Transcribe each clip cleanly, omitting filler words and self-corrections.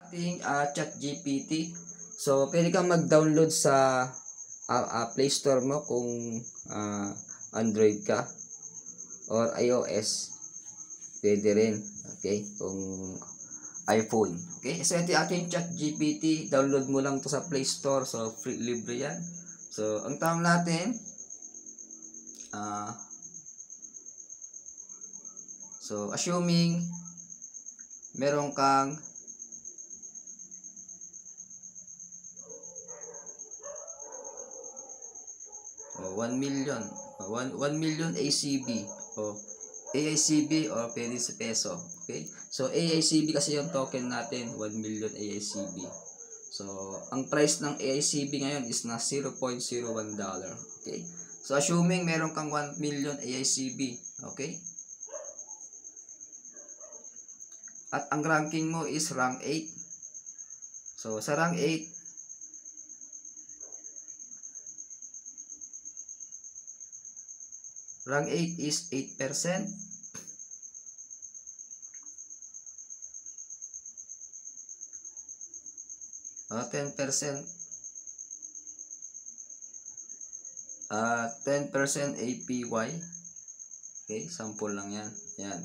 Ating ChatGPT. So, pwede kang mag-download sa Play Store mo kung Android ka or iOS. Pwede rin. Okay? Kung iPhone. Okay? So, ito yung ating ChatGPT. Download mo lang to sa Play Store. So, free, libre yan. So, ang tawag natin, so, assuming meron kang 1 million. 1 million ACB o AICB or pwede sa peso. Okay? So, AICB kasi yung token natin, 1 million AICB. So, ang price ng AICB ngayon is na $0.01. Okay? So, assuming meron kang 1 million AICB. Okay? At ang ranking mo is rank 8. So, sa rank 8, rank 8 is 8%. 10%. 10% APY. Okay, sample lang yan. Yan.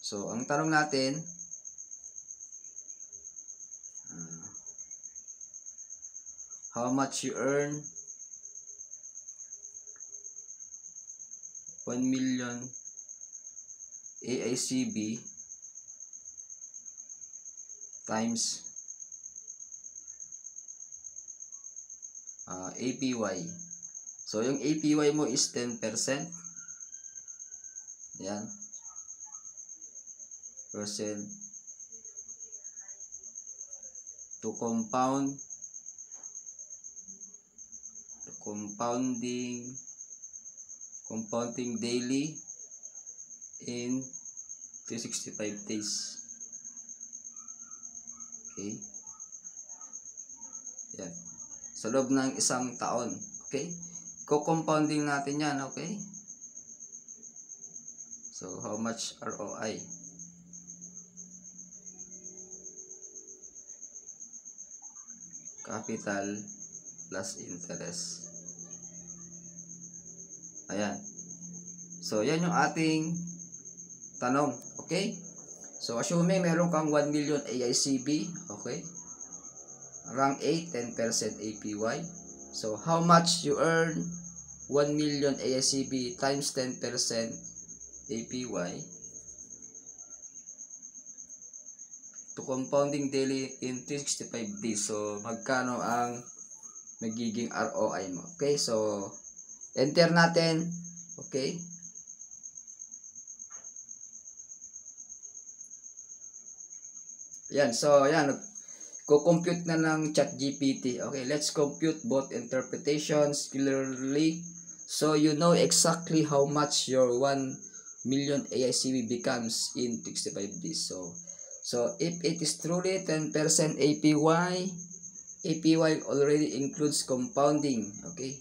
So, ang tanong natin, how much you earn 1 million AICB times APY. So, yung APY mo is 10%. Yan. Percent to compounding daily in 365 days. Okay? Yan. Sa loob ng isang taon. Okay? Co-compounding natin yan. Okay? So, how much ROI? Capital plus interest. Ayan. So, yan yung ating tanong. Okay? So, assuming meron kang 1 million AICB. Okay? Rank 8, 10% APY. So, how much you earn 1 million AICB times 10% APY to compounding daily in 365 days. So, magkano ang magiging ROI mo? Okay? So, enter natin. Okay? Yan. So, yan. Ko-compute na ng ChatGPT. Okay, let's compute both interpretations clearly so you know exactly how much your 1 million AICB becomes in 65 days. So if it is truly 10% APY already includes compounding. Okay?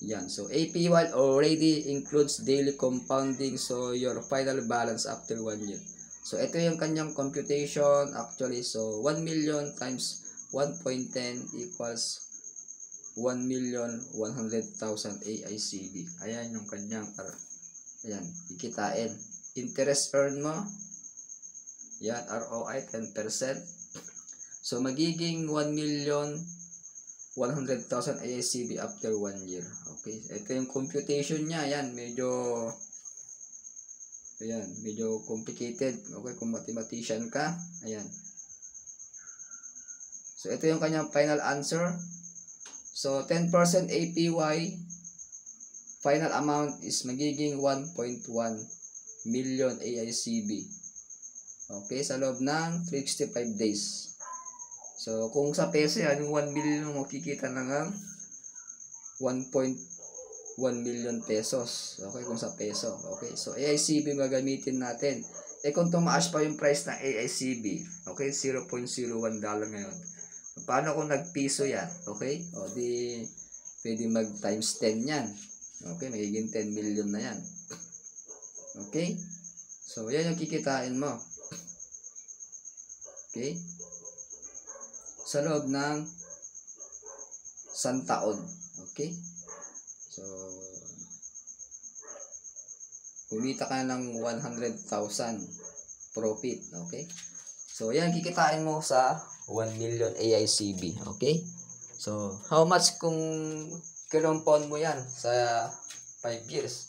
Yan. So APY already includes daily compounding, so your final balance after 1 year. So, ito yung kanyang computation actually. So, 1 million times 1.10 equals 1,100,000 AICB. Ayan yung kanyang, ayan, ikitain. Interest earn mo, yan, ROI 10%. So, magiging 1,100,000 AICB after 1 year. Okay, ito yung computation niya. Yan, medyo complicated. Okay, kung mathematician ka. Ayan. So, ito yung kanyang final answer. So, 10% APY, final amount is magiging 1.1 million AICB. Okay, sa loob ng 365 days. So, kung sa peso yan, yung 1 million makikita na ng 1.1 million pesos. Okay, kung sa peso. Okay, so AICB gagamitin natin. Kung tumaas pa yung price ng AICB, okay, $0.01 ngayon. Paano kung nagpiso yan? Okay, o di pwede mag times 10 yan. Okay, magiging 10 million na yan. Okay, so yan yung kikitain mo. Okay? Sa loob ng 1 taon. Okay? So, kumita ka ng 100,000 profit. Okay? So, yan, kikitain mo sa 1 million AICB. Okay? So, how much kung kinumpon mo yan sa 5 years?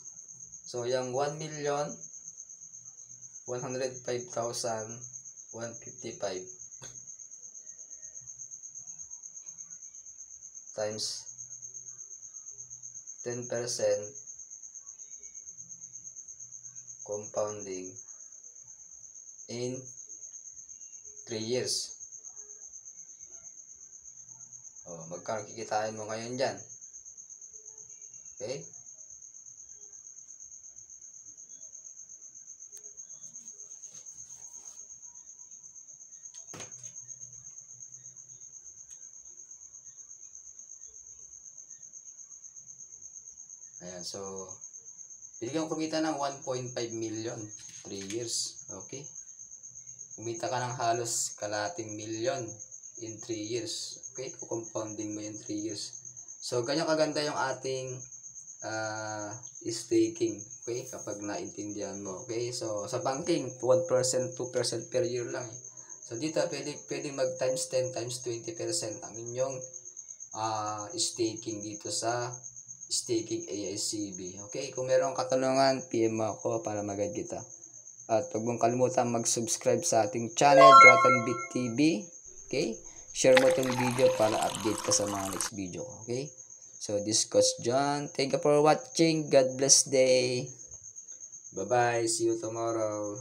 So, yung 1,105,155 times 10% compounding in 3 years. Magkano kikitain mo ngayon dyan? Okay? Ayan, so pwede kang kumita ng 1.5 million 3 years. Okay? Kumita ka ng halos kalating million in 3 years. Okay? Compounding mo yung 3 years. So, ganyan kaganda yung ating staking. Okay? Kapag naintindihan mo. Okay? So, sa banking, 1%, 2% per year lang. So, dito, pwede mag times 10, times 20% ang inyong staking dito sa staking AICB. Okay? Kung meron katanungan, PM mo ako para mag-guide kita. At huwag mong kalimutan mag-subscribe sa ating channel, Dratonbit TV. Okay? Share mo itong video para update ka sa mga next video. Okay? So, this is Coach John. Thank you for watching. God bless day. Bye-bye. See you tomorrow.